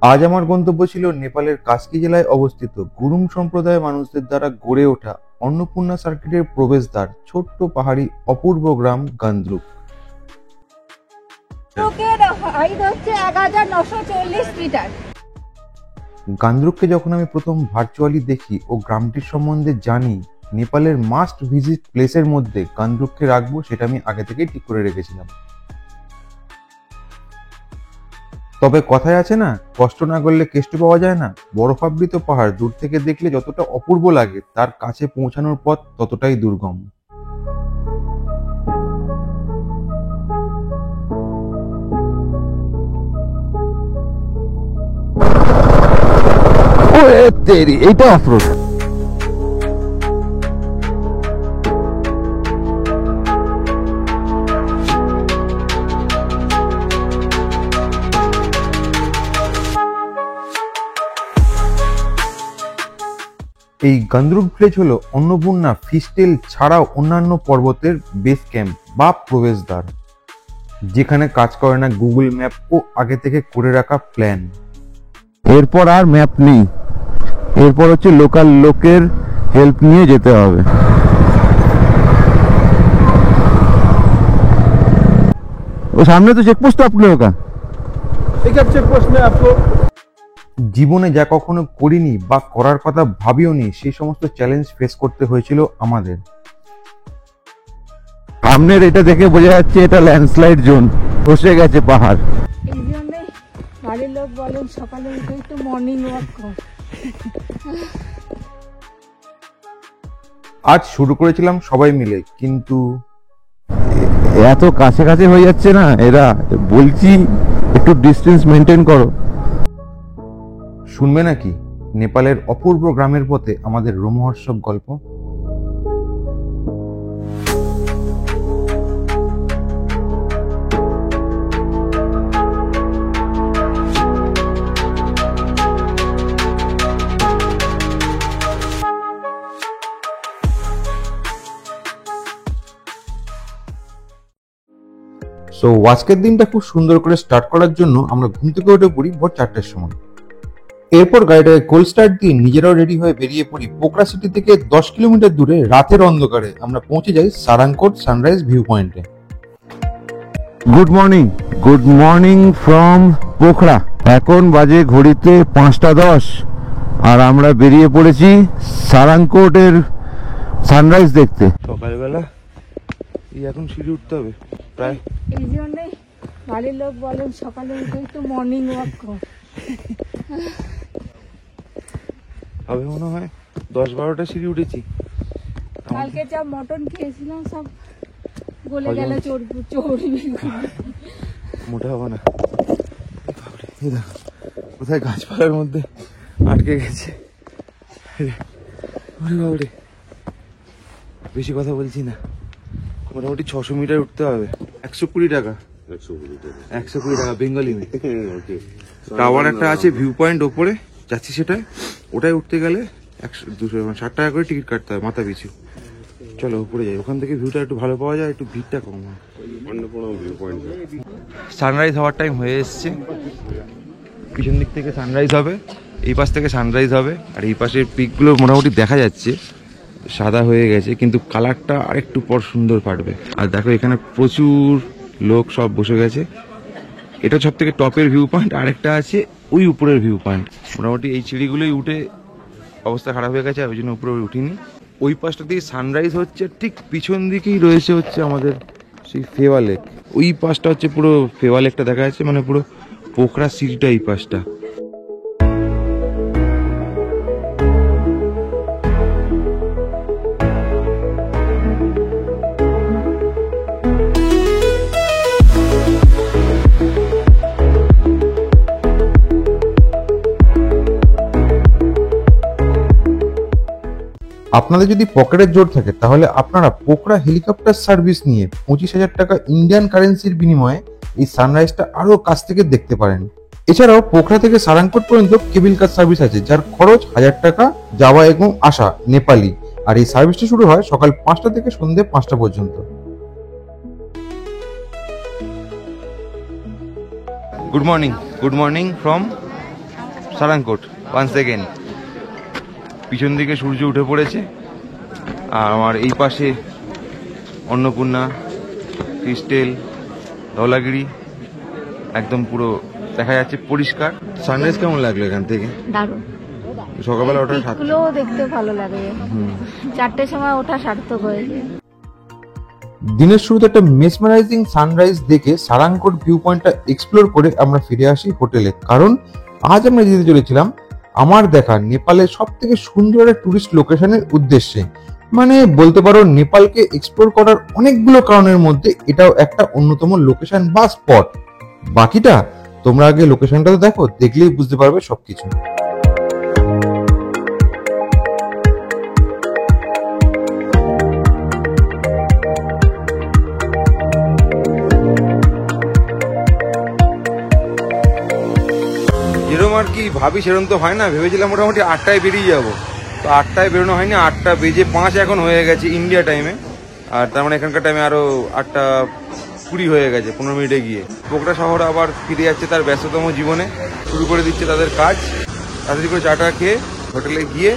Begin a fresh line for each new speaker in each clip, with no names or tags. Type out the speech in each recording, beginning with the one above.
আজ আমার গন্তব্য ছিল নেপালের কাস্কি জেলায় অবস্থিত গুরুং সম্প্রদায়ের মানুষদের দ্বারা গড়ে ওঠা অন্নপূর্ণা সার্কিটের প্রবেশদ্বার ছোট্ট পাহাড়ি অপূর্ব গ্রাম গান্দ্রুক। গান্দ্রুককে যখন আমি প্রথম ভার্চুয়ালি দেখি ও গ্রামটির সম্বন্ধে জানি, নেপালের মাস্ট ভিজিট প্লেসের মধ্যে গান্দ্রুককে রাখবো সেটা আমি আগে থেকেই ঠিক করে রেখেছিলাম। তবে কথায় আছে না, কষ্ট না করলে কেষ্ট পাওয়া যায় না। বরফাবৃত পাহাড় দূর থেকে দেখলে যতটা অপূর্ব লাগে, তার কাছে পৌঁছানোর পথ ততটাই দুর্গম। এইটা অফরোড। এই গান্দ্রুক ভিলেজ হলো অন্নপূর্ণা ফিস্টেল ছাড়াও অন্যান্য পর্বতের বেস ক্যাম্প বা প্রবেশদ্বার, যেখানে কাজ করে না গুগল ম্যাপ ও আগে থেকে করে রাখা প্ল্যান।
এরপর আর ম্যাপ নেই, এরপর হচ্ছে লোকাল লোকের হেল্প নিয়ে যেতে হবে। ও সামনে তো চেকপোস্ট আপনি হোকা
চেকপোস্ট মে আপকো জীবনে যা কখনো করিনি বা করার কথা ভাবিওনি, সেই সমস্ত চ্যালেঞ্জ ফেস করতে হয়েছিল আমাদের।
সামনের এটা দেখে বোঝা যাচ্ছে এটা ল্যান্ডস্লাইড জোন, বসে গেছে পাহাড়।
এই জন্যে বাড়ির লোক বলেন সকালে উঠে একটু মর্নিং ওয়াক কর।
আজ শুরু করেছিলাম সবাই মিলে, কিন্তু
এত কাছে কাছে হয়ে যাচ্ছে না এরা, বলছি একটু ডিস্টেন্স মেনটেন করো।
শুনবে নাকি নেপালের অপূর্ব গ্রামের পথে আমাদের রোমহর্ষক গল্প? সো আজকের দিনটা খুব সুন্দর করে স্টার্ট করার জন্য আমরা ঘুম থেকে উঠে পড়ি ভোর 4টার সময়। এরপর গাড়িটাকে কোল্ড স্টার্ট দিয়ে নিজেরাও রেডি হয়ে বেরিয়ে পড়ি। পোখরা সিটি থেকে 10 কিলোমিটার দূরে রাতের অন্ধকারে আমরা পৌঁছে যাই সারাংকোট সানরাইজ ভিউ পয়েন্টে।
Good morning from Pokhara. এখন বাজে ঘড়িতে 5টা 10 আর আমরা বেরিয়ে পড়েছি সারাংকোটের সানরাইজ দেখতে।
সকালবেলা এখন সিঁড়ি উঠতে হবে প্রায়।
এই জন্যে বাড়ির লোক বলেন সকালে উঠে একটু মর্নিং ওয়াক কর।
হবে মনে হয় 10-12টা সিঁড়ি উঠেছি।
কালকে যা মটন খেয়েছিলাম সব গলে গেল, চর্বি
মোটা হবে না। কোথায় গাছপালার মধ্যে আটকে গেছে। বেশি কথা বলছি না, মোটামুটি 600 মিটার উঠতে হবে। 120 টাকা 120 টাকা বেঙ্গলি মে। টাওয়ার একটা আছে ভিউ পয়েন্ট ওপরে, যাচ্ছি সেটাই। ওটাই উঠতে গেলে 260 টাকা করে টিকিট কাটতে হয় মাথা পিছু। চলো উপরে যাই, ওখান থেকে ভিউটা একটু ভালো পাওয়া যায়, একটু ভিড়টা কম হয়। সানরাইজ হওয়ার টাইম হয়ে এসছে। পিছন দিক থেকে সানরাইজ হবে, এই পাশ থেকে সানরাইজ হবে। আর এই পাশের পিকগুলো মোটামুটি দেখা যাচ্ছে, সাদা হয়ে গেছে, কিন্তু কালারটা আরেকটু পর সুন্দর ফাটবে। আর দেখো এখানে প্রচুর লোক সব বসে গেছে। এটা সব থেকে টপের ভিউ পয়েন্ট, আরেকটা আছে ওই উপরের ভিউ পয়েন্ট। মোটামুটি এই সিঁড়িগুলোই উঠে অবস্থা খারাপ হয়ে গেছে, ওই জন্য উপরে উঠিনি। ওই পাশটা দিয়ে সানরাইজ হচ্ছে, ঠিক পিছন দিকেই রয়েছে হচ্ছে আমাদের সেই ফেওয়া লেক। ওই পাশটা হচ্ছে পুরো ফেওয়া লেকটা দেখা যাচ্ছে, মানে পুরো পোখরা সিটিটা এই পাশটা। আপনাদের যদি পকেটের জোর থাকে তাহলে আপনারা পোখরা হেলিকপ্টার সার্ভিস নিয়ে 25,000 টাকা ইন্ডিয়ান কারেন্সির বিনিময়ে এই সানরাইজটা আরো কাছ থেকে দেখতে পারেন। এছাড়াও পোখরা থেকে সারাংকোট পর্যন্ত কেবিল কার সার্ভিস আছে, যার খরচ 1000 টাকা যাওয়া এবং আসা নেপালি। আর এই সার্ভিসটা শুরু হয় সকাল 5টা থেকে সন্ধ্যে 5টা পর্যন্ত। Good morning from Sarangkot once again. পিছন দিকে সূর্য উঠে পড়েছে, আর আমার এই পাশে অন্নপূর্ণা, ক্রিস্টেল, ধওলাগিরি একদম পুরো দেখা যাচ্ছে পরিষ্কার। সানরাইজ কেমন লাগলো এখান থেকে?
দারুণ।
সকালবেলা ওঠা
পিকগুলো দেখতে ভালো লাগে, 4টের সময় ওঠা সার্থক হয়েছে।
দিনের শুরুতে একটা মেসমারাইজিং সানরাইজ দেখে সারাংকোট ভিউ পয়েন্টটা এক্সপ্লোর করে আমরা ফিরে আসি হোটেলে। কারণ আজ আমরা যেতে চলেছিলাম আমার দেখা নেপালের সব থেকে সুন্দর একটা টুরিস্ট লোকেশনের উদ্দেশ্যে। মানে বলতে পারো নেপালকে এক্সপ্লোর করার অনেকগুলো কারণের মধ্যে এটাও একটা অন্যতম লোকেশন বা স্পট। বাকিটা তোমরা আগে লোকেশনটা তো দেখো, দেখলেই বুঝতে পারবে সবকিছু।
যেরকম আর কি ভাবি সেরকম তো হয় না। ভেবেছিলাম মোটামুটি 8টায় বেরিয়ে যাবো, তো 8টায় বেরোনো হয়নি। 8টা বেজে 5 এখন হয়ে গেছে ইন্ডিয়া টাইমে, আর তার মানে এখানকার টাইমে আরো 8:20 হয়ে গেছে 15 মিনিটে গিয়ে। পোকরা শহর আবার ফিরে যাচ্ছে তার ব্যস্ততম জীবনে, শুরু করে দিচ্ছে তাদের কাজ। তাড়াতাড়ি করে চাটা খেয়ে হোটেলে গিয়ে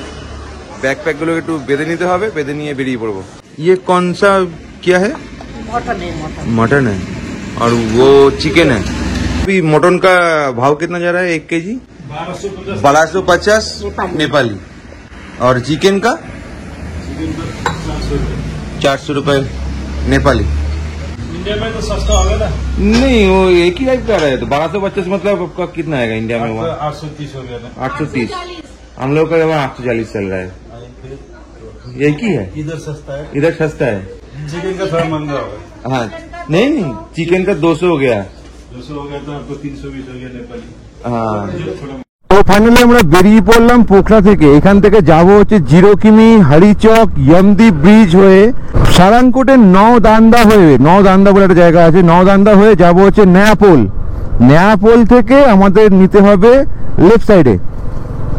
ব্যাকপ্যাকগুলো একটু বেঁধে নিতে হবে, বেঁধে নিয়ে বেরিয়ে পড়বো। ইয়ে कौन सा क्या है? मटन है और वो चिकन है। अभी मटन का भाव कितना जा रहा है 1 केजी? 1250 नेपाली। और चिकन का 400 रुपए नेपाली।
इंडिया में तो सस्ता होगा ना।
नहीं, वो एक ही टाइप का रहा है, तो 1250 मतलब आपका कितना आएगा इंडिया में? वहाँ
830 हो गया ना।
830। हम लोग का वहाँ 840 चल रहा है। एक ही है,
इधर सस्ता है,
इधर सस्ता है।
चिकन का थोड़ा महंगा होगा।
हाँ नहीं, चिकन का 200 हो गया।
200 हो गया तो आपको 320 हो गया नेपाली।
हाँ
थोड़ा
তো ফাইনালি আমরা বেরিয়ে পড়লাম পোখরা থেকে। এখান থেকে যাব হচ্ছে জিরোকিমি, হারিচক, ইয়ামদ্বীপ ব্রিজ হয়ে সারাংকোটের নওদান্দা হয়ে, নওদান্দা বলে একটা জায়গা আছে, নওদান্দা হয়ে যাব হচ্ছে নয়াপোল। নয়াপোল থেকে আমাদের নিতে হবে লেফট সাইডে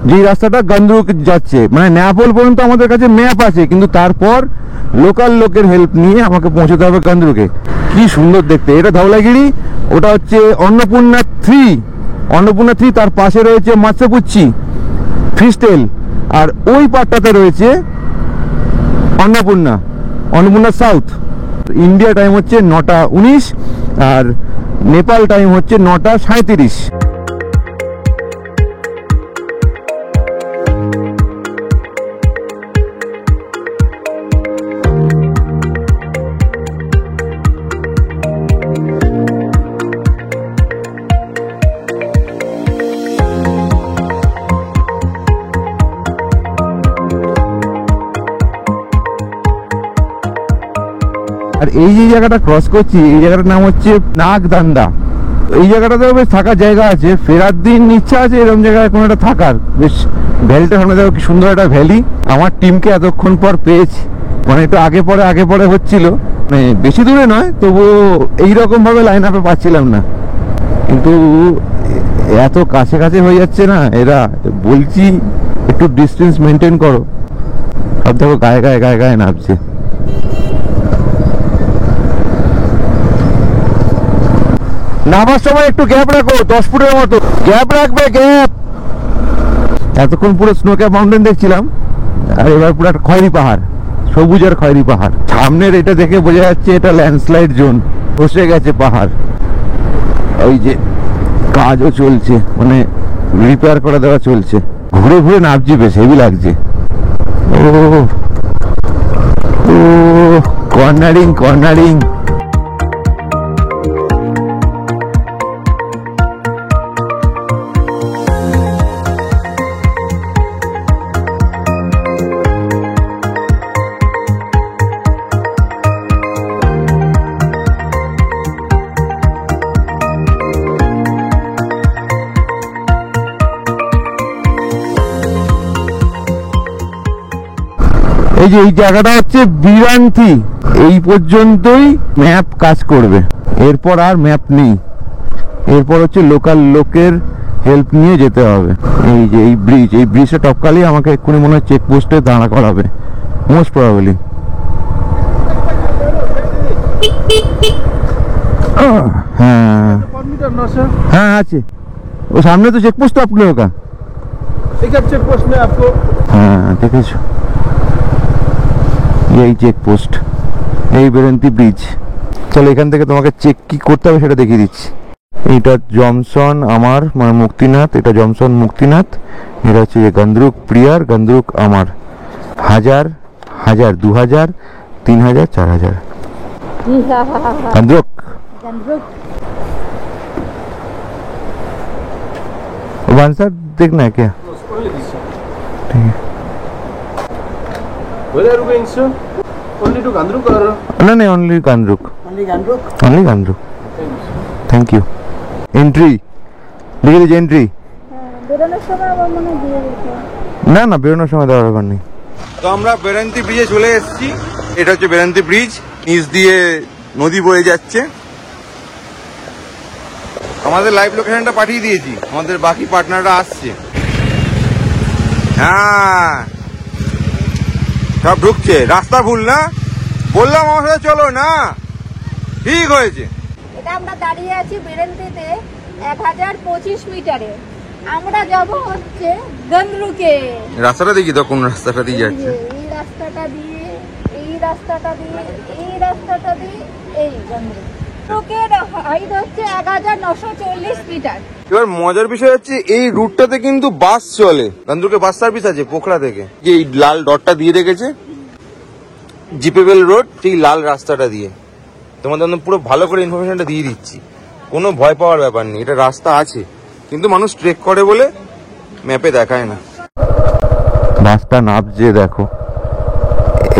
যে রাস্তাটা গন্দ্রুক যাচ্ছে। মানে নয়াপোল পর্যন্ত আমাদের কাছে ম্যাপ আছে, কিন্তু তারপর লোকাল লোকের হেল্প নিয়ে আমাকে পৌঁছতে হবে গন্দ্রুকে। কি সুন্দর দেখতে। এটা ধওলাগিরি, ওটা হচ্ছে অন্নপূর্ণা 3। অন্নপূর্ণা 3, তার পাশে রয়েছে মাৎস্যপুচ্ছি, ক্রিস্টেল, আর ওই পাটটাতে রয়েছে Annapurna, Annapurna south. India time হচ্ছে 9:19 আর নেপাল টাইম হচ্ছে 9:37। আর এই যে জায়গাটা ক্রস করছি, এই জায়গাটার নাম হচ্ছে নাগদান্দা। এই জায়গাটাতেও বেশ থাকার জায়গা আছে। ফেরার দিন ইচ্ছা আছে এরকম জায়গায় কোনো একটা থাকার। বেশ ভ্যালিটা সামনে দেখো কি সুন্দর একটা ভ্যালি। আমার টিমকে এতক্ষণ পর পেয়েছি, মানে একটু আগে পরে হচ্ছিল, মানে বেশি দূরে নয়, তবুও এইরকম ভাবে লাইন আপে পাচ্ছিলাম না। কিন্তু এত কাছে হয়ে যাচ্ছে না এরা, বলছি একটু ডিস্টেন্স মেনটেন করো। সব দেখো গায়ে নামছে। নামার সময় একটু গ্যাপ রাখো, 10 ফুটের মতো গ্যাপ রাখবে, গ্যাপ। এতক্ষণ পুরো স্নো ক্যাপ মাউন্টেন দেখছিলাম, আর এবার পুরো একটা খয়েরি পাহাড়, সবুজ আর খয়েরি পাহাড়। সামনের এটা দেখে বোঝা যাচ্ছে এটা ল্যান্ডস্লাইড জোন, বসে গেছে পাহাড়। ওই যে কাজও চলছে, মানে রিপেয়ার করে দেওয়া চলছে। ঘুরে ঘুরে নামছি, বেশ হেভি লাগছে। ও কর্নারিং। এই যে এই জায়গাটা হচ্ছে বিরান্তি, এই পর্যন্তই ম্যাপ কাজ করবে, এরপর আর ম্যাপ নেই। এরপর হচ্ছে লোকাল লোকের হেল্প নিয়ে যেতে হবে। এই যে এই ব্রিজটা টপকালেই আমাকে এক্ষুনি মনে হয় চেকপোস্টে দাঁড়া করাবে মোস্ট প্রবাবলি। হ্যাঁ আছে, ও সামনে তো চেকপোস্ট আপনি ওকা।
पिकअप चेक पोस्ट में आपको
হ্যাঁ দেখেছো, এই চেক পোস্ট, এই বেরেন্তি ব্রিজ। চলো এখান থেকে তোমাকে চেক কি করতে হবে সেটা দেখিয়ে দিচ্ছি। এটা জমসন আমার মানে মুক্তিনাথ, এটা জমসন মুক্তিনাথ, এটা হচ্ছে গন্দ্রুক প্রিয়ার, গন্দ্রুক আমার, 1000, 1000, 2000, 3000, 4000 गंद्रुक। वन साइड देखना है क्या? ठीक है।
Where are you going, sir? Only to Gandruk or?
नहीं only Gandruk,
Only Gandruk?
Only Gandruk. Thank you. Entry लिखे दीजिए, एंट्री।
বেরোনোর সময় আমার মনে হয় দিয়ে দিতে।
না না বেরোনোর সময় দেওয়ার ব্যাপার নেই।
তো আমরা বেরান্তি ব্রিজে চলে এসেছি। এটা হচ্ছে বেরান্তি ব্রিজ, নিচ দিয়ে নদী বয়ে যাচ্ছে। আমাদের লাইভ লোকেশনটা পাঠিয়ে দিয়েছি, আমাদের বাকি পার্টনাররা আসছে। হ্যাঁ সব ঢুকছে, রাস্তা ভুল না, বললাম আমার সাথে চলো না, ঠিক হয়েছে।
এটা আমরা দাঁড়িয়ে আছি বেরেন্তিতে 1025 মিটারে। আমরা যাব হচ্ছে গন্দ্রুকে।
রাস্তাটা দেখি তো কোন রাস্তাটা দিয়ে যাচ্ছে।
এই রাস্তাটা দিয়ে, এই রাস্তাটা দিয়ে, এই রাস্তাটা দিয়ে, এই গন্দ্রুক। গন্দ্রুকের হাইট হচ্ছে 1940 মিটার।
এবার মজার বিষয় হচ্ছে এই রুটটাতে কিন্তু বাস চলে, গান্ধুকে বাস সার্ভিস আছে পোখরা থেকে। যে এই লাল ডটটা দিয়ে রেখেছে জিপেবেল রোড, সেই লাল রাস্তাটা দিয়ে তোমাদের পুরো ভালো করে ইনফরমেশনটা দিয়ে দিচ্ছি। কোনো ভয় পাওয়ার ব্যাপার নেই, এটা রাস্তা আছে, কিন্তু মানুষ ট্রেক করে বলে ম্যাপে দেখায় না।
বাসটা নামছে দেখো,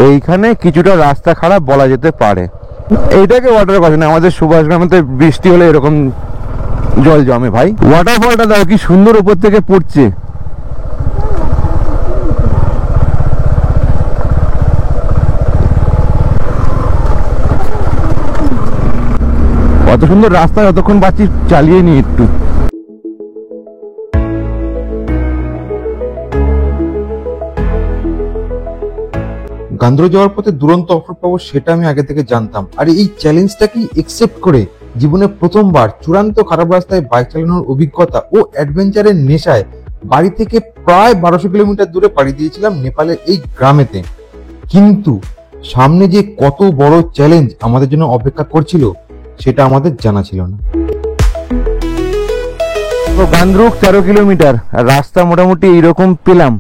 এইখানে কিছুটা রাস্তা খারাপ বলা যেতে পারে। এইটাকে ওয়াটার কথা না, আমাদের সুভাষগ্রামেতে বৃষ্টি হলে এরকম জল জমে ভাই। ওয়াটারফলটা দেখো কি সুন্দর উপর থেকে পড়ছে। কত সুন্দর রাস্তা, যতক্ষণ পাচ্ছি চালিয়ে নি একটু।
গান্দ্র যাওয়ার পথে দুরন্ত অফার পাবো সেটা আমি আগে থেকে জানতাম, আর এই চ্যালেঞ্জটা কি একসেপ্ট করে জীবনে প্রথমবার চূড়ান্ত খারাপ রাস্তায় বাইক চালানোর অভিজ্ঞতা ও অ্যাডভেঞ্চারের নেশায় বাড়ি থেকে প্রায় 1200 কিলোমিটার দূরে পাড়ি দিয়েছিলাম নেপালের এই গ্রামেতে। কিন্তু সামনে যে কত বড় চ্যালেঞ্জ আমাদের জন্য অপেক্ষা করছিল সেটা আমাদের জানা ছিল না।
গান্দ্রুক 13 কিলোমিটার, আর রাস্তা মোটামুটি এইরকম পেলাম।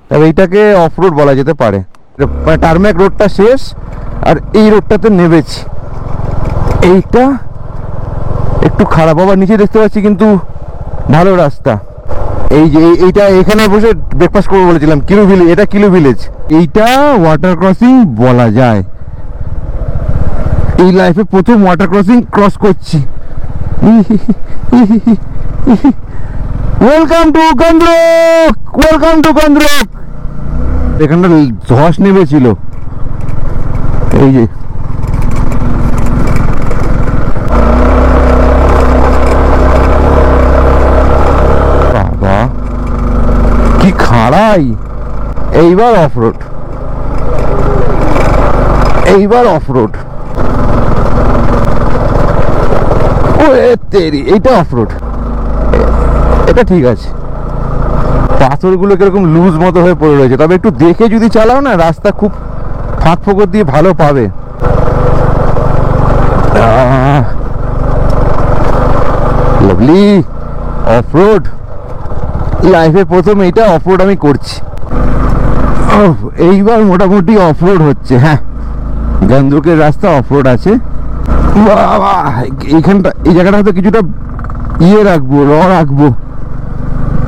তবে এইটাকে অফ রোড বলা যেতে পারে। টার্মেক রোডটা শেষ আর এই রোডটাতে নেমেছি। এইটা একটু খারাপ, আবার নিচে দেখতে পাচ্ছি কিন্তু ভালো রাস্তা। এই যে এইটা এখানে বসে ব্রেকফাস্ট করবো বলেছিলাম, কিলু ভিলেজ, এটা কিলু ভিলেজ। এইটা ওয়াটার ক্রসিং বলা যায়, এই লাইফে প্রথম ওয়াটার ক্রসিং ক্রস করছি। Welcome to Gandruk, welcome to Gandruk. এখানটা ধস নেমেছিল, এই যে বাবা কি খাড়াই। এইবার অফরোড, এইবার অফরোড। ও তেরি, এইটা অফরোড, এটা ঠিক আছে। পাথরগুলো কিরকম লুজ মতো হয়ে পড়ে রয়েছে, তবে একটু দেখে যদি চালাও না রাস্তা খুব ফাঁক ফোকর দিয়ে ভালো পাবে। লাভলি অফরোড, লাইফে প্রথম এইটা অফরোড আমি করছি। এইবার মোটামুটি অফরোড হচ্ছে। হ্যাঁ গন্দ্রুকের রাস্তা অফরোড আছে। বাবা এইখানটা, এই জায়গাটা হয়তো কিছুটা ইয়ে রাখবো, রাখবো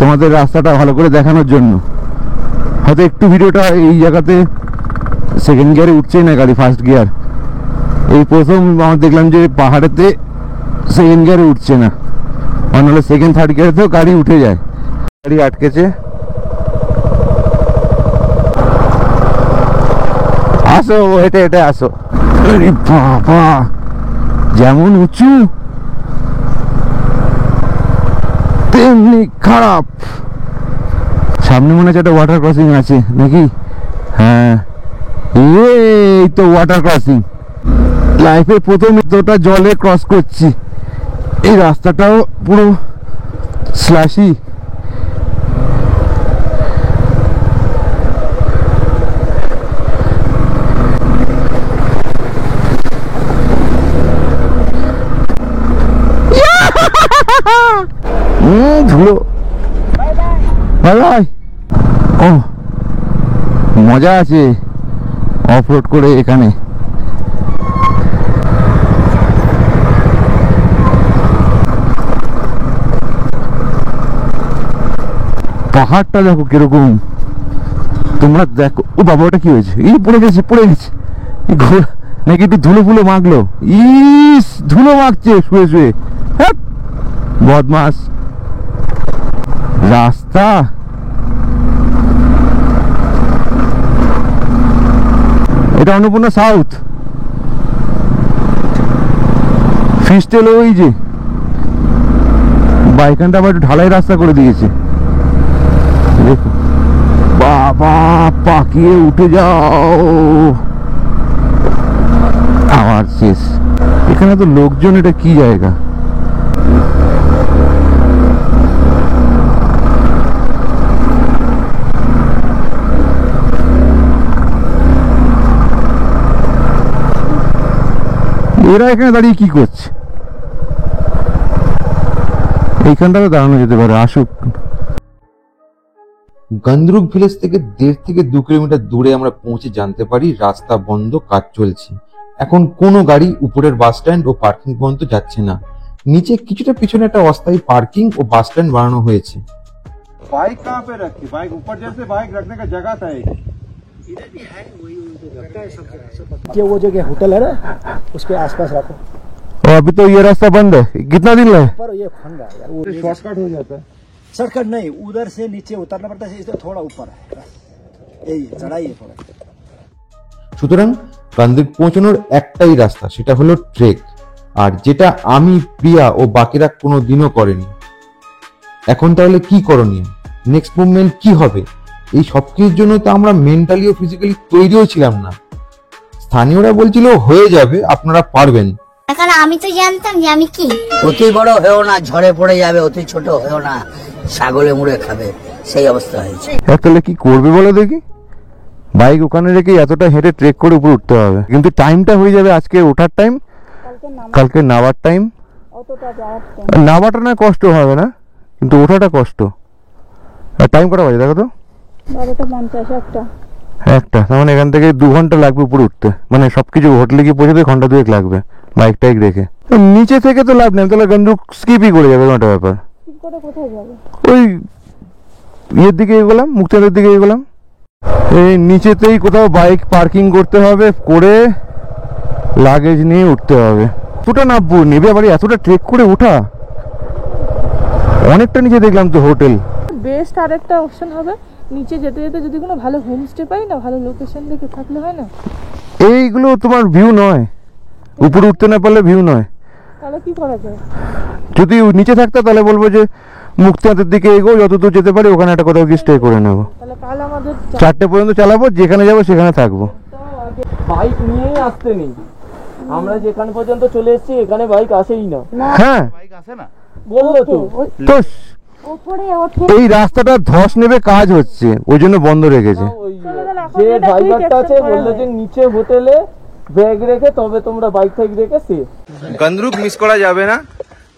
তোমাদের রাস্তাটা ভালো করে দেখানোর জন্য। হয়তো একটু ভিডিওটা এই জায়গাতে সেকেন্ড গিয়ারে উঠছেই না গাড়ি, ফার্স্ট গিয়ার। এই প্রথম আমার দেখলাম যে পাহাড়েতে সেকেন্ড গিয়ারে উঠছে না, নাহলে সেকেন্ড থার্ড গিয়ারেতেও গাড়ি উঠে যায়। গাড়ি আটকেছে, আসো হেঁটে হেঁটে আসো। বাবা যেমন উঁচু তেমনি খারাপ। সামনে মনে হচ্ছে একটা ওয়াটার ক্রসিং আছে নাকি? হ্যাঁ এই তো ওয়াটার ক্রসিং। লাইফে প্রথম এতটা জলে ক্রস করছি। এই রাস্তাটাও পুরো স্ল্যাশি, ধুলো। Bye bye. ও মজা আছে অফ রোড করে এখানে। পাহাড়টা দেখো কিরকম, তোমরা দেখো। ও বাবা, ওটা কি হয়েছে? এই পড়ে গেছে পড়ে গেছে। এই ঘোড়া নাকি একটু ধুলো ফুলো মাখলো। ইস, ধুলো মাখছে শুয়ে শুয়ে। হ্যাঁ, বদমাস। রাস্তা এটা অন্নপূর্ণা সাউথ ফিস্টেল। ওই যে বাইকানটা আবার একটু ঢালাই রাস্তা করে দিয়েছে। দেখো বাবা, পাকিয়ে উঠে যাও। আবার শেষ। এখানে তো লোকজন, এটা কি জায়গা? এরা এখানে দাঁড়িয়ে কি করছে? এইখানটাতে দাঁড়ানো যেতে পারে, আসুক।
গান্দ্রুক ভিলেজ থেকে 1.5 থেকে 2 কিলোমিটার দূরে আমরা পৌঁছে জানতে পারি রাস্তা বন্ধ, কাজ চলছে। এখন কোনো গাড়ি উপরের বাস স্ট্যান্ড ও পার্কিং পর্যন্ত যাচ্ছে না। নিচে কিছুটা পিছনে একটা অস্থায়ী পার্কিং ও বাস স্ট্যান্ড বানানো হয়েছে।
बाइक कहाँ पे रखी? बाइक ऊपर जैसे बाइक रखने का जगह था एक।
ये वो जगह होटल है ना, उसके आसपास रखो।
और अभी तो ये रास्ता बंद है, कितना दिन लगे?
पर ये खन रहा है यार, वो
शॉर्टकट हो जाता है।
शॉर्टकट नहीं, उधर से नीचे उतरना पड़ता है, इससे थोड़ा ऊपर है, यही चढ़ाई है थोड़ा।
সুতরাং গান্দ্রুক পৌঁছানোর একটাই রাস্তা, সেটা হলো ট্রেক। আর যেটা আমি, প্রিয়া ও বাকিরা কোনো দিনও করেনি। এখন তাহলে কি করণীয়, নেক্সট মুভমেন্ট কি হবে? এই সব কিছুর জন্য তো আমরা মেন্টালি ও ফিজিক্যালি তৈরিও ছিলাম না। স্থানীয়রা বলছিল হয়ে যাবে, আপনারা পারবেন।
এখন আমি তো জানতাম যে আমি কি
অতি বড় হয়েও না, ঝড়ে পড়ে যাবে, অতি ছোট হয়েও না, ছাগলে মুড়ে খাবে, সেই অবস্থা হয়েছে।
তাহলে কি করবে বলো দেখি? বাইক ওখানে রেখে এতটা হেঁটে ট্রেক করে উপরে উঠতে হবে, কিন্তু টাইমটা হয়ে যাবে আজকে ওঠার টাইম, কালকে নামার টাইম।
অতটা যাওয়ার time।
নামাটা না কষ্ট হবে না, কিন্তু ওঠাটা কষ্ট। আর টাইম কটা বাজে দেখো তো?
12:50 একটা।
একটা, তার মানে এখান থেকে 2 ঘন্টা লাগবে উপরে উঠতে, মানে সবকিছু হোটেলে গিয়ে পৌঁছতে ঘন্টা 2 লাগবে বাইক টাইক রেখে। নিচে থেকে তো লাভ নেই, তাহলে গান্দ্রুক স্কিপই করে যাবে, কোনটা ব্যাপার।
ঠিক করে কোথায় যাবে?
ওই ইয়ের দিকে এগোলাম, মুক্তাদের দিকে এগোলাম। এই নিচেতেই কোথাও বাইক পার্কিং করতে হবে, করে লাগেজ নিয়ে উঠতে হবে। এতটা নামবো, নেবে আবার এতটা ট্রেক করে ওঠা, অনেকটা নিচে দেখলাম তো হোটেল।
বেস্ট আরেকটা অপশন হবে, নিচে যেতে যেতে যদি কোনো ভালো হোমস্টে পাই না, ভালো লোকেশন দেখে থাকলে হয় না।
এইগুলো তোমার ভিউ নয়, উপরে উঠতে না পারলে ভিউ নয়।
তাহলে কি করা যায়?
যদি নিচে থাকতো তাহলে বলবো যে মুক্তাদের দিকে এগো, যতদূর যেতে পারি ওখানে একটা কোথাও গিয়ে স্টে করে নেবো।
তাহলে কাল আমাদের
4টে পর্যন্ত চালাবো, যেখানে যাবো সেখানে থাকবো।
বাইক নিয়েই আসতে নেই, আমরা যেখানে পর্যন্ত চলে এসেছি এখানে বাইক আসেই না।
হ্যাঁ
বললো তো
তো
উপরে ওঠে।
এই রাস্তাটা ধস নেবে, কাজ হচ্ছে, ওই জন্য বন্ধ রেখেছে।
ওই যে ড্রাইভারটা আছে বললো যে নিচে হোটেলে ব্যাগ রেখে তবে তোমরা বাইক টাইক রেখে সে
গান্দ্রুক মিস করা যাবে না,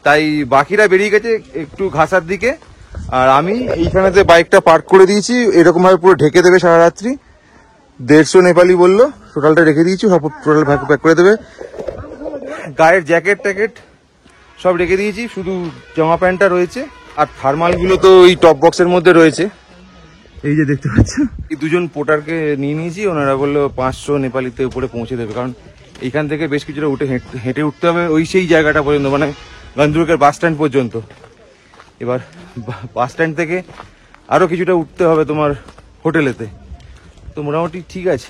তাই বাকিরা বেরিয়ে গেছে একটু ঘাসার দিকে, আর আমি এইখানেতে বাইকটা পার্ক করে দিয়েছি। এরকম ভাবে পুরো ঢেকে দেবে সারা রাত্রি। 150 নেপালি বললো, টোটালটা রেখে দিয়েছি, সব টোটাল প্যাক করে দেবে। গায়ের জ্যাকেট ট্যাকেট সব রেখে দিয়েছি, শুধু জামা প্যান্টটা রয়েছে। আর থার্মাল গুলো তো ওই টপ বক্সের মধ্যে রয়েছে, এই যে দেখতে পাচ্ছ। এই 2জন পোর্টারকে নিয়ে নিয়েছি, ওনারা বললো 500 নেপালিতে উপরে পৌঁছে দেবে, কারণ এইখান থেকে বেশ কিছুটা উঠে হেঁটে উঠতে হবে ওই সেই জায়গাটা পর্যন্ত, মানে গান্দ্রুকের বাস স্ট্যান্ড পর্যন্ত। এবার বাস স্ট্যান্ড থেকে আরো কিছুটা উঠতে হবে তোমার হোটেলেতে। তো মোটামুটি ঠিক আছে,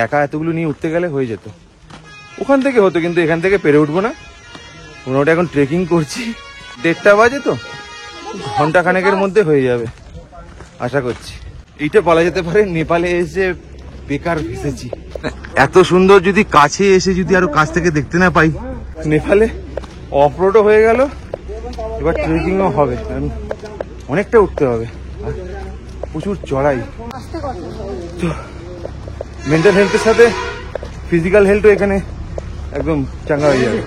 একা এতগুলো নিয়ে উঠতে গেলে হয়ে যেত। ওখান থেকে হতো, কিন্তু এখান থেকে পেরে উঠবো না। মোটামুটি এখন ট্রেকিং করছি, 1:30 বাজে, তো ঘন্টা খানেকের মধ্যে হয়ে যাবে আশা করছি। এইটা বলা যেতে পারে নেপালে এসে বেকার ফেসেছি। এত সুন্দর যদি কাছে এসে যদি আরো কাছ থেকে দেখতে না পাই। নেপালে অফ রোডও হয়ে গেল, এবার ট্রেকিংও হবে, অনেকটা উঠতে হবে, প্রচুর চড়াই। তো মেন্টাল হেলথের সাথে ফিজিক্যাল হেলথও এখানে একদম চাঙ্গা হয়ে যাবে।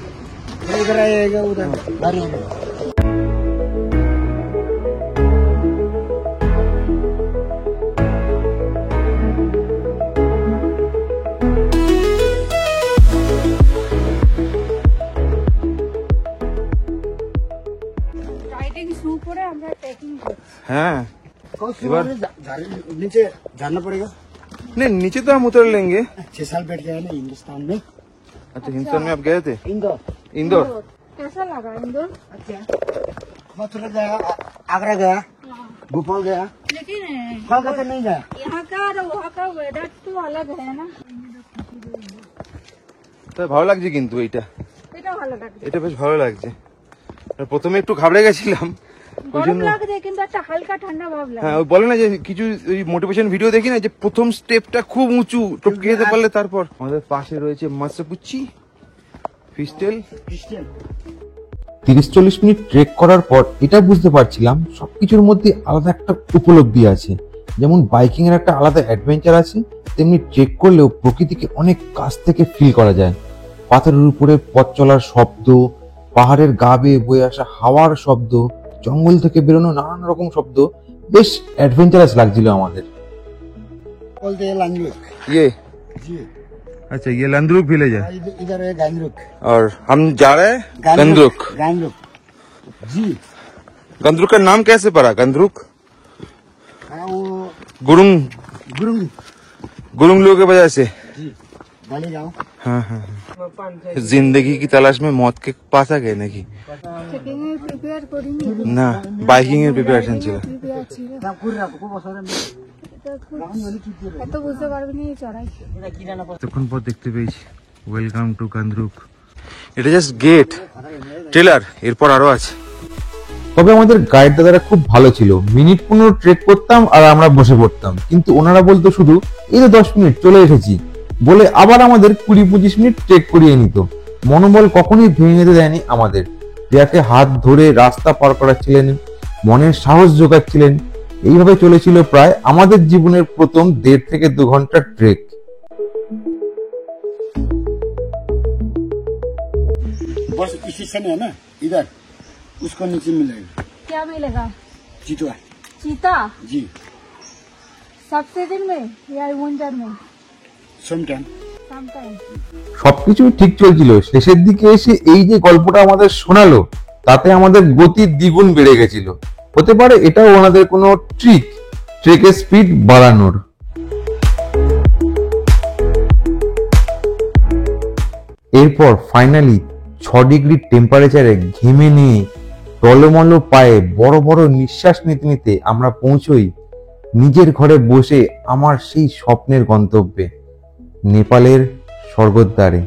এই শু করে আমরা ট্রেকিং করছি।
হ্যাঁ
एबार नीचे जाना पड़ेगा।
नहीं नीचे तो हम उतर लेंगे।
6 साल बैठ गया है ना हिंदुस्तान में।
अच्छा हिंदुस्तान में आप गए थे?
इंदौर
इंदौर।
कैसा लगा इंदौर?
अच्छा मथुरा गया, आगरा गया, भोपाल गया,
लेकिन
कोलकाता नहीं गया।
यहाँ का और वहाँ का वेदर तो अलग है ना।
তো ভালো লাগছে কিন্তু এইটা
এটা ভালো লাগছে,
এটা বেশ ভালো লাগছে। প্রথমে একটু ঘাবড়ে গেছিলাম ওই
গরম
জন্য।
লাগছে কিন্তু একটা হালকা ঠান্ডা ভাব লাগে।
হ্যাঁ ওই বলে না যে কিছু ওই মোটিভেশন ভিডিও দেখি না যে প্রথম স্টেপটা খুব উঁচু টপকে যেতে পারলে তারপর। আমাদের পাশে রয়েছে মাছপুচ্ছি ফিস্টেল।
30-40 মিনিট ট্রেক করার পর এটা বুঝতে পারছিলাম সবকিছুর মধ্যে আলাদা একটা উপলব্ধি আছে। যেমন বাইকিং এর একটা আলাদা অ্যাডভেঞ্চার আছে, তেমনি ট্রেক করলেও প্রকৃতিকে অনেক কাছ থেকে ফিল করা যায়। পাথরের উপরে পথ চলার শব্দ, পাহাড়ের গা বেয়ে বয়ে আসা হাওয়ার শব্দ, জঙ্গল থেকে বেরোনো নানান রকম শব্দ বেশ অ্যাডভেঞ্চারাস লাগছিল আমাদের।
बोलते हैं लांगरुक।
ये
जी
अच्छा ये लंदरुक विलेज है
इधर है गांगरुक।
और हम जा रहे हैं गंदरुक।
गांगरुक जी।
गंदरुक का नाम कैसे पड़ा? गंदरुक
हाँ वो
गुरुंग
गुरुंग
गुरुंग लोगों की वजह से।
जी डाले जाओ।
हाँ हाँ हाँ। जिंदगी की तलाश में मौत के पास आ गए नाকি?
ট্রেকিং এর প্রিপেয়ার করিনি,
না বাইকিং এর প্রিপারেশন ছিল।
প্রিপেয়ার ছিল। এত বুঝতে পারবি না এই চড়াই।
তখন পর দেখতে পেয়েছি ওয়েলকাম টু গন্দ্রুক। এটা জাস্ট গেট ট্রেলার, এরপর আরো আছে।
তবে আমাদের গাইড দাদারা খুব ভালো ছিল। মিনিট 15 ট্রেক করতাম আর আমরা বসে পড়তাম, কিন্তু ওনারা বলতো শুধু এই তো 10 মিনিট চলে এসেছি বলে আবার আমাদের 20-25 মিনিট ট্রেক করিয়ে নিত। মনোবল কখনোই ভেঙে যেতে দেয়নি আমাদের। প্রিয়াকে হাত ধরে রাস্তা পার করাচ্ছিলেন, মনের সাহস যোগাচ্ছিলেন। এইভাবে চলেছিল প্রায় আমাদের জীবনের প্রথম 1.5 থেকে 2 ঘন্টার ট্রেক।
बस स्टेशन है ना इधर, उसको नीचे मिलेगा
क्या मिलेगा?
चीतुआ
चीता
जी।
सबसे दिन में या विंटर में?
Sometime
sometime.
সবকিছু ঠিক চলছিল, শেষের দিকে এসে এই যে গল্পটা আমাদের শোনালো তাতে আমাদের গতি দ্বিগুণ বেড়ে গেছিল। হতে পারে এটাও ওনাদের কোনো ট্রিক, ট্রেকের স্পিড বাড়ানোর। এরপর ফাইনালি 6 ডিগ্রি টেম্পারেচারে ঘেমে নিয়ে টলমল পায়ে বড় বড় নিঃশ্বাস নিতে নিতে আমরা পৌঁছই নিজের ঘরে বসে আমার সেই স্বপ্নের গন্তব্যে, নেপালের স্বর্গদ্বারে,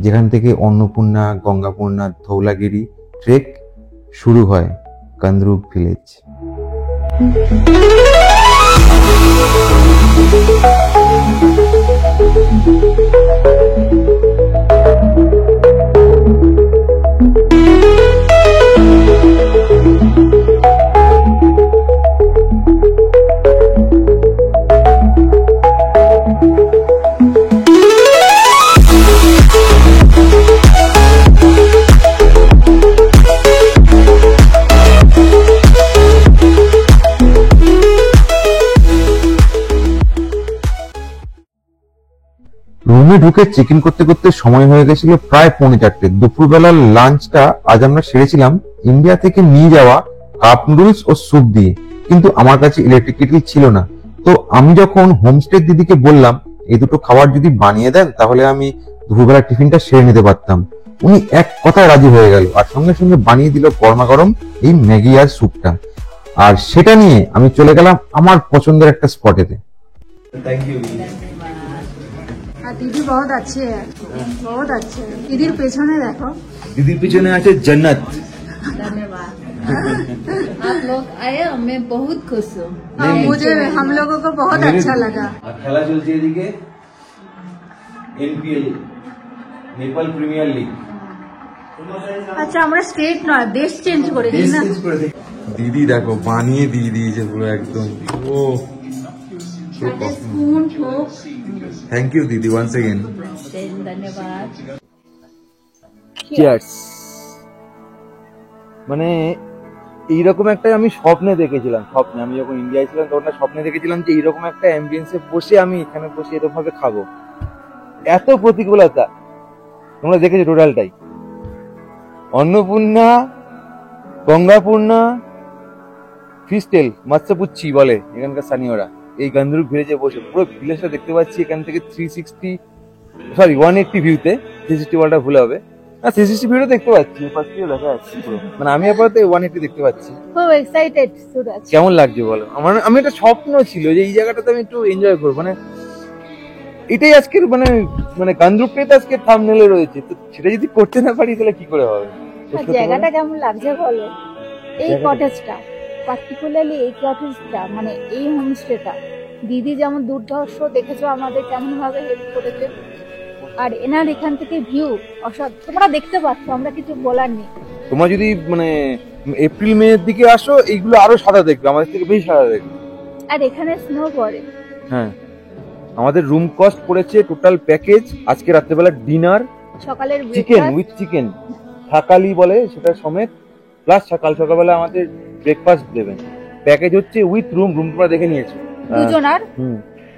যেখান থেকে অন্নপূর্ণা, গঙ্গাপূর্ণা, ধৌলাগিরি ট্রেক শুরু হয় গন্দ্রুক ভিলেজ। রুমে ঢুকে চেক ইন করতে করতে সময় হয়ে গেছিল প্রায় 3:45। দুপুরবেলার লাঞ্চটা আজ আমরা সেরেছিলাম ইন্ডিয়া থেকে নিয়ে যাওয়া কাপ নুডলস ও স্যুপ দিয়ে, কিন্তু আমার কাছে ইলেকট্রিক কেটল ছিল না। তো আমি যখন হোমস্টে দিদিকে বললাম এই দুটো খাবার যদি বানিয়ে দেন তাহলে আমি দুপুরবেলা টিফিনটা সেরে নিতে পারতাম, উনি এক কথায় রাজি হয়ে গেল আর সঙ্গে সঙ্গে বানিয়ে দিল গরমা গরম এই ম্যাগি আর স্যুপটা। আর সেটা নিয়ে আমি চলে গেলাম আমার পছন্দের একটা স্পটেতে।
दीदी बहुत अच्छे है, बहुत अच्छे है। दीदीर पेछने देखो,
দিদির পিছনে আছে জান্নাত।
धन्यवाद आप लोग आए, मैं बहुत खुश हूँ।
मुझे हम लोगों को बहुत अच्छा लगा।
আর খেলা চলছে এদিকে এনপিএল, নেপাল প্রিমিয়ার লিগ।
अच्छा আমরা স্টেট নয় দেশ চেঞ্জ করেছি না।
দিদি দেখো বানিয়ে দিয়ে দিয়েছে পুরো একদম। ও
স্পুন ফোক।
থ্যাংক ইউ দিদি ওয়ান্স अगेन।
धन्यवाद।
চিয়ার্স। মানে এইরকম একটা আমি স্বপ্নে দেখেছিলাম, স্বপ্নে আমি যখন ইন্ডিয়ায় ছিলাম তখন স্বপ্নে দেখেছিলাম যে এইরকম একটা অ্যাম্বিয়েন্সে বসে আমি এখানে বসে এরকম ভাবে খাবো। এত প্রতিকূলতা তোমরা দেখেছো টোটালটাই। অন্নপূর্ণা গঙ্গাপূর্ণা ফিস্টেল মৎস্যপুচ্ছি বলে এখানকার স্থানীয়রা। এই গান্ধরূপ ভিলেজে বসে পুরো ভিলেজটা দেখতে পাচ্ছি এখান থেকে 180 ভিউতে। 360 বলটা ভুল হবে না, 360 ভিউটা দেখতে পাচ্ছি, ফার্স্ট ভিউ দেখা যাচ্ছে পুরো। মানে আমি আপাতত 180 দেখতে পাচ্ছি।
খুব এক্সাইটেড সুরাজ।
কেমন লাগছে বলো? আমি একটা স্বপ্ন ছিল যে এই জায়গাটাতে আমি একটু এনজয় করবো, মানে এটাই আজকের মানে গান্ধরূপটাই তো আজকে থাম্বনেলে রয়েছে, তো সেটা যদি করতে না পারি তাহলে কি করে হবে?
জায়গাটা কেমন লাগছে বলো? এই কটেজটা পার্টিকুলারলি, এই কটেজটা মানে এই হোমস্টেটা দিদি যেমন দুর্ধর্ষ দেখেছো আমাদের কেমন ভাবে হেল্প করেছে, আর এনার এখান থেকে ভিউ অসাধারণ। তোমরা দেখতে পাচ্ছ, আমরা কিছু বলার নেই।
তোমরা যদি মানে এপ্রিল মে এর দিকে আসো এইগুলো আরো সাদা দেখবে, আমাদের থেকে বেশি সাদা দেখবে।
আর এখানে স্নো পড়ে।
হ্যাঁ, আমাদের রুম কস্ট পড়েছে টোটাল প্যাকেজ আজকে রাত্রেবেলা ডিনার,
সকালের
চিকেন উইথ চিকেন থাকালি বলে সেটা সমেত, প্লাস সকালবেলা আমাদের ব্রেকফাস্ট দেবেন। প্যাকেজ হচ্ছে উইথ রুম তোমরা দেখে নিয়েছো,
দুজনার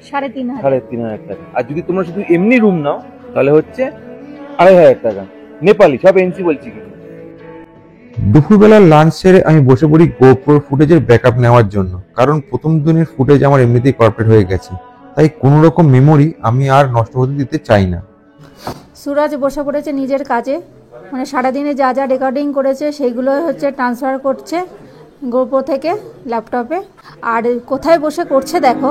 3,500
টাকা। আর যদি তোমরা শুধু এমনি রুম নাও তাহলে হচ্ছে 2,500 টাকা নেপালি, সব এনসি বলছি কিন্তু।
দুপুরবেলার লাঞ্চ সেরে আমি বসে পড়ি গোপ্রো ফুটেজের ব্যাকআপ নেওয়ার জন্য, কারণ প্রথম দিনের ফুটেজ আমার এমনিতেই কর্পোরেট হয়ে গেছে, তাই কোনো রকম মেমোরি আমি আর নষ্ট হতে দিতে চাই না।
সুরাজ বসে পড়েছে নিজের কাজে, মানে সারাদিনে যা যা রেকর্ডিং করেছে সেইগুলো হচ্ছে ট্রান্সফার করছে গোপ্রো থেকে ল্যাপটপে। আর কোথায় বসে করছে দেখো।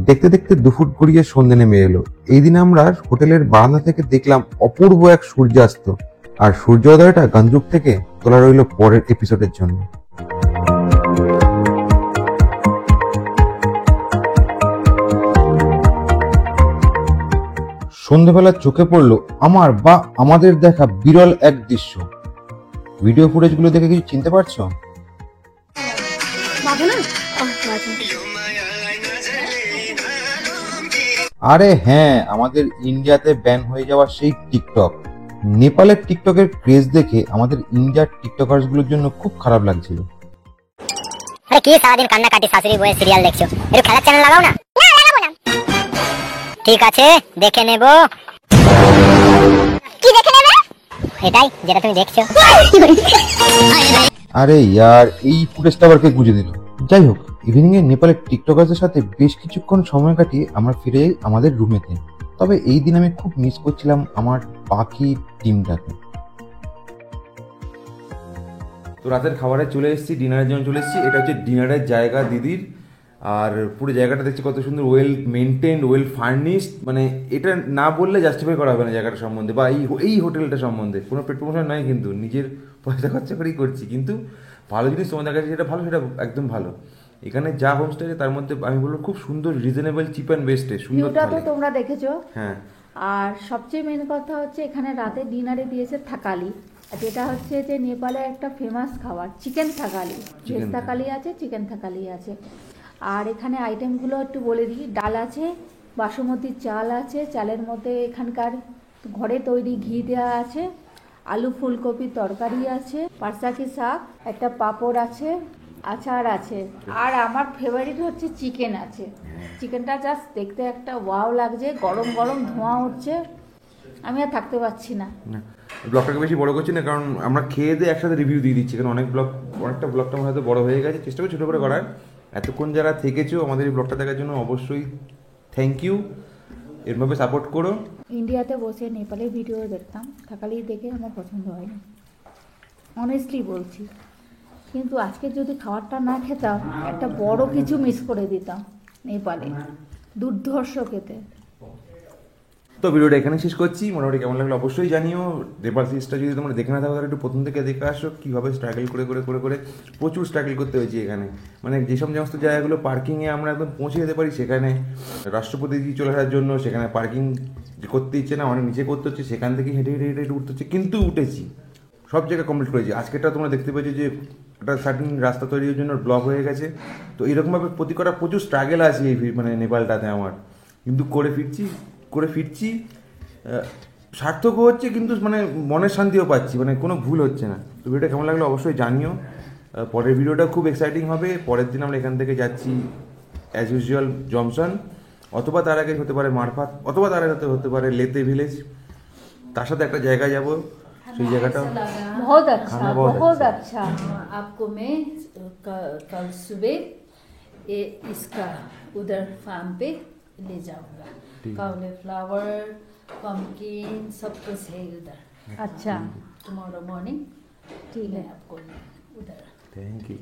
দেখতে দেখতে দুপুর গড়িয়ে সন্ধ্যে নেমে এলো। এই দিন আমরা হোটেলের বারান্দা থেকে দেখলাম অপূর্ব এক সূর্যাস্ত, আর সূর্যোদয়টা গান্ধরূপ থেকে তোলা রইল পরের এপিসোডের জন্য। সন্ধ্যেবেলা চোখে পড়লো আমাদের দেখা বিরল এক দৃশ্য। ভিডিও ফুটেজগুলো দেখে কিছু চিনতে পারছো? আরে হ্যাঁ, আমাদের ইন্ডিয়াতে ব্যান হয়ে যাওয়া সেই টিকটক। নেপালের টিকটকের ক্রেজ দেখে আমাদের ইন্ডিয়ার টিকটকার্স গুলোর জন্য খুব খারাপ লাগছিল।
আরে কি সারাদিন কান্নাকাটি শাশুড়ি বউয়ের সিরিয়াল দেখছো, একটু খেলার চ্যানেল লাগাও না। না লাগাবো না। ঠিক আছে, দেখে নেব। কি দেখে নেবে? এটাই যেটা তুমি দেখছো।
আরে ইয়ার, এই ফুটেজটা আবার কে গুঁজে দিল? যাই হোক, ইভিনিং এ নেপালের টিকটকারদের সাথে বেশ কিছুক্ষণ সময় কাটিয়ে আমরা ফিরে যাই আমাদের রুমেতে। তবে এই দিন আমি খুব মিস করছিলাম আমার বাকি টিমটাকে।
তো রাতের খাবারে চলে এসেছি, ডিনারের জন্য চলে এসেছি। এটা হচ্ছে ডিনারের জায়গা দিদির, আর পুরো জায়গাটা দেখছি কত সুন্দর, ওয়েল মেনটেন, ওয়েল ফার্নিশড। মানে এটা না বললে জাস্টিফাই করা হবে না জায়গাটা সম্বন্ধে বা এই হোটেলটা সম্বন্ধে। কোনো পেট প্রমোশন নয়, কিন্তু নিজের পয়সা খরচা করেই করছি, কিন্তু ভালো জিনিস তোমাদের কাছে যেটা ভালো সেটা একদম ভালো। এখানে যা হোমস্টে আছে তার মধ্যে আমি বলবো খুব সুন্দর, রিজনেবল, চিপ অ্যান্ড বেস্টে সুন্দর।
ভিউটা তো তোমরা দেখেছো।
হ্যাঁ,
আর সবচেয়ে মেন কথা হচ্ছে এখানে রাতে ডিনারে দিয়েছে থাকালি, যেটা হচ্ছে যে নেপালের একটা ফেমাস খাবার, চিকেন থাকালি। ভেজ থাকালি আছে, চিকেন থাকালি আছে। আর এখানে আইটেমগুলো একটু বলে দিই। ডাল আছে, বাসমতি চাল আছে, চালের মধ্যে এখানকার ঘরে তৈরি ঘি দেওয়া আছে, আলু ফুলকপি তরকারি আছে, পারসাকি শাক, একটা পাঁপড় আছে, আচার আছে, আর আমার ফেভারিট হচ্ছে চিকেন আছে। চিকেনটা জাস্ট দেখতে একটা ওয়াও লাগছে, গরম গরম ধোঁয়া উঠছে, আমি আর থাকতে পারছি না।
ব্লগটাকে বেশি বড় করছি না, কারণ আমরা খেয়ে দিয়ে একসাথে রিভিউ দিয়ে দিচ্ছি, কারণ অনেকটা ব্লগটা আমার হয়তো বড় হয়ে গেছে। চেষ্টা করি ছোটো করে করার। এতক্ষণ যারা থেকেছো আমাদের এই ব্লগটা দেখার জন্য অবশ্যই থ্যাংক ইউ। এরভাবে সাপোর্ট করো।
ইন্ডিয়াতে বসে নেপালের ভিডিও দেখতাম, থাকালি দেখে আমার পছন্দ হয়নি, অনেস্টলি বলছি। কিন্তু আজকে যদি খাবারটা না খেতাম, একটা বড় কিছু মিস করে দিতাম নেপালে। দুর্ধর্ষ খেতে।
তো ভিডিওটা এখানে শেষ করছি। মোটামুটি কেমন লাগলো অবশ্যই জানিও। নেপাল সিরিজটা যদি তোমরা দেখে না থাকো তাহলে একটু প্রথম থেকে দেখে আসো কীভাবে স্ট্রাগল করে প্রচুর স্ট্রাগল করতে হয়েছে এখানে। মানে যেসব সমস্ত জায়গাগুলো পার্কিংয়ে আমরা একদম পৌঁছে যেতে পারি, সেখানে রাষ্ট্রপতি চলে আসার জন্য সেখানে পার্কিং করতে ইচ্ছে না, অনেক নিচে করতে হচ্ছে, সেখান থেকে হেঁটে উঠতে হচ্ছে, কিন্তু উঠেছি, সব জায়গায় কমপ্লিট করেছি। আজকেরটা তোমরা দেখতে পেয়েছো যে একটা সার্টিন রাস্তা তৈরির জন্য ব্লক হয়ে গেছে। তো এরকমভাবে প্রচুর স্ট্রাগল আছে এই মানে নেপালটাতে আমার, কিন্তু করে ফিরছি সার্থক হচ্ছে, কিন্তু মানে মনের শান্তিও পাচ্ছি, মানে কোনো ভুল হচ্ছে না। তো ভিডিওটা কেমন লাগলো অবশ্যই জানিও। পরের ভিডিওটা খুব এক্সাইটিং হবে। পরের দিন আমরা এখান থেকে যাচ্ছি অ্যাজ ইউজুয়াল জমসন, অথবা তার আগে হতে পারে মারফাত, অথবা তার আগে হতে পারে লেতে ভিলেজ। তার সাথে একটা জায়গায় যাব, সেই জায়গাটা
बहुत अच्छा
खाना बहुत
बहुत
अच्छा।
अच्छा
आपको मैं कल सुबह इसका उधर फार्म पे ले जाऊंगा। कॉलीफ्लावर, पम्पकिन सब कुछ है उधर।
अच्छा
टुमारो मॉर्निंग
ठीक है
आपको उधर
থ্যাংক ইউ।